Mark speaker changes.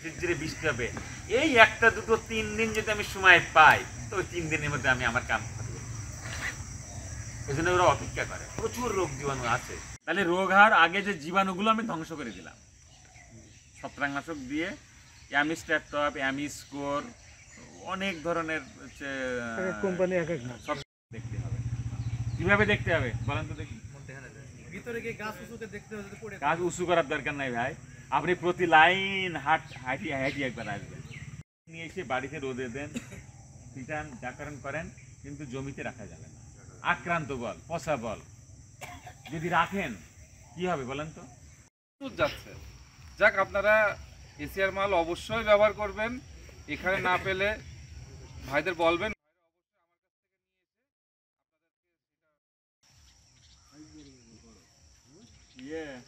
Speaker 1: ঝিরঝিরে বৃষ্টি হবে, এই একটা দুটো 3 দিন যদি আমি সময় পাই, তো ওই 3 দিনের মধ্যে আমি আমার কাম করতে পারি। ওই জন্য ওরা অপেক্ষা করে, প্রচুর রোগ জীবাণু আছে। তাহলে রোগ হওয়ার আগে যে জীবাণুগুলো আমি ধ্বংস করে দিলাম ছত্রাকনাশক দিয়ে, অ্যামিস্ট্যাটপ, অ্যামিস্কোর, অনেক ধরনের হচ্ছে
Speaker 2: কোম্পানি এক এক নাম।
Speaker 1: সব দেখতে হবে। কিভাবে দেখতে হবে বলেন তো দেখি?
Speaker 2: ভিতরে কি গাছ উঁচুতে দেখতে হবে, যদি পড়ে
Speaker 1: গাছ উঁচু করার দরকার নাই ভাই, আপনি প্রতি লাইন হাঁটি হাঁটি একবার আসবেন, নিয়ে এসে বাড়িতে রোদে দেন, ছিটান, জাকরণ করেন, কিন্তু জমিতে রাখা যাবে না। আক্রান্ত বল, পচা বল যদি রাখেন কি হবে বলেন তো?
Speaker 3: যাচ্ছে। যাক, আপনারা এশিয়ার মাল অবশ্যই ব্যবহার করবেন। এখানে না পেলে ভাইদের বলবেন।
Speaker 1: Yeah.